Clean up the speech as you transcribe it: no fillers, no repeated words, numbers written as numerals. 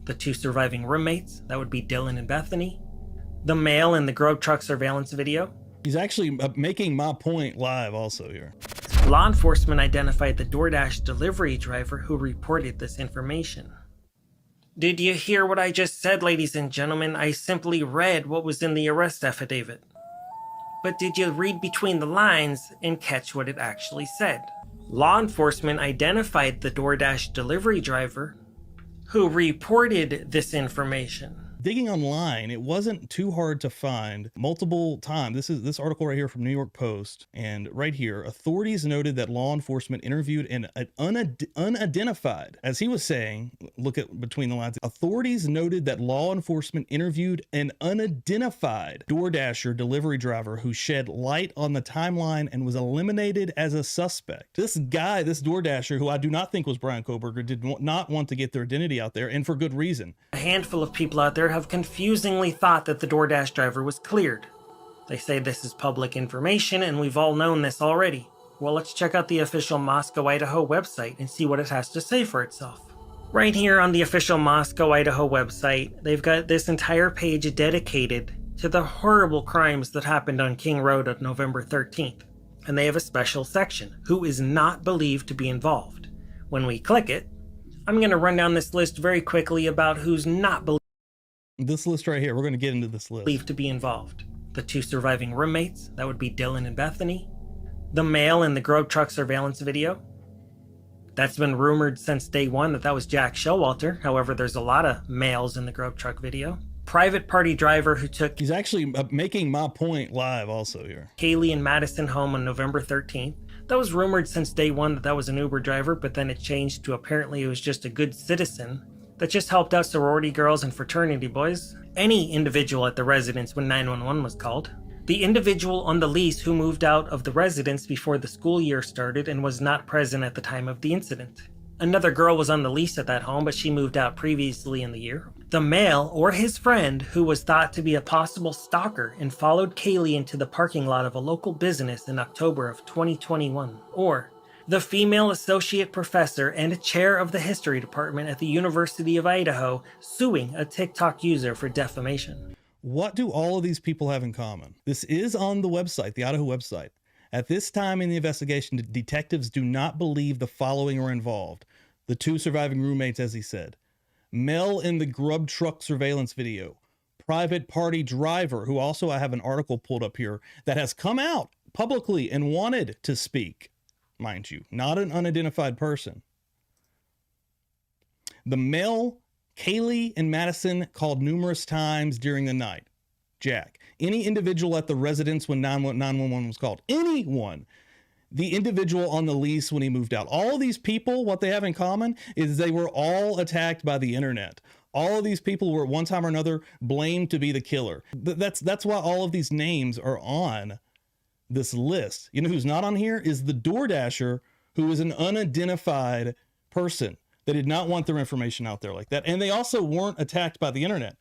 The two surviving roommates, that would be Dylan and Bethany. The male in the Grove truck surveillance video. He's actually making my point live also here. Law enforcement identified the DoorDash delivery driver who reported this information. Did you hear what I just said, ladies and gentlemen? I simply read what was in the arrest affidavit. But did you read between the lines and catch what it actually said? Law enforcement identified the DoorDash delivery driver who reported this information. Digging online, it wasn't too hard to find multiple times. This article right here from New York Post, and right here, authorities noted that law enforcement interviewed an unidentified, as he was saying, look at between the lines, authorities noted that law enforcement interviewed an unidentified DoorDasher delivery driver who shed light on the timeline and was eliminated as a suspect. This guy, this DoorDasher, who I do not think was Bryan Kohberger, did not want to get their identity out there, and for good reason. A handful of people out there have confusingly thought that the DoorDash driver was cleared. They say this is public information and we've all known this already. Well, let's check out the official Moscow, Idaho website and see what it has to say for itself. Right here on the official Moscow, Idaho website, they've got this entire page dedicated to the horrible crimes that happened on King Road on November 13th. And they have a special section, who is not believed to be involved. When we click it, I'm going to run down this list very quickly about who's not believed. This list right here, we're going to get into this list. Believed to be involved. The two surviving roommates, that would be Dylan and Bethany. The male in the Grove truck surveillance video. That's been rumored since day one that was Jack Showalter. However, there's a lot of males in the Grove truck video. Private party driver who took... He's actually making my point live also here. Kaylee and Madison home on November 13th. That was rumored since day one that was an Uber driver, but then it changed to apparently it was just a good citizen that just helped out sorority girls and fraternity boys. Any individual at the residence when 911 was called. The individual on the lease who moved out of the residence before the school year started and was not present at the time of the incident. Another girl was on the lease at that home, but she moved out previously in the year. The male or his friend who was thought to be a possible stalker and followed Kaylee into the parking lot of a local business in October of 2021. Or the female associate professor and chair of the history department at the University of Idaho suing a TikTok user for defamation. What do all of these people have in common? This is on the website, the Idaho website. At this time in the investigation, detectives do not believe the following are involved. The two surviving roommates, as he said. Male in the Grub truck surveillance video. Private party driver, who also I have an article pulled up here that has come out publicly and wanted to speak. Mind you, not an unidentified person. The male, Kaylee and Madison, called numerous times during the night. Jack. Any individual at the residence when 911 was called. Anyone. The individual on the lease when he moved out. All these people, what they have in common is they were all attacked by the internet. All of these people were at one time or another blamed to be the killer. That's why all of these names are on this list. You know who's not on here is the DoorDasher, who is an unidentified person. They did not want their information out there like that. And they also weren't attacked by the internet.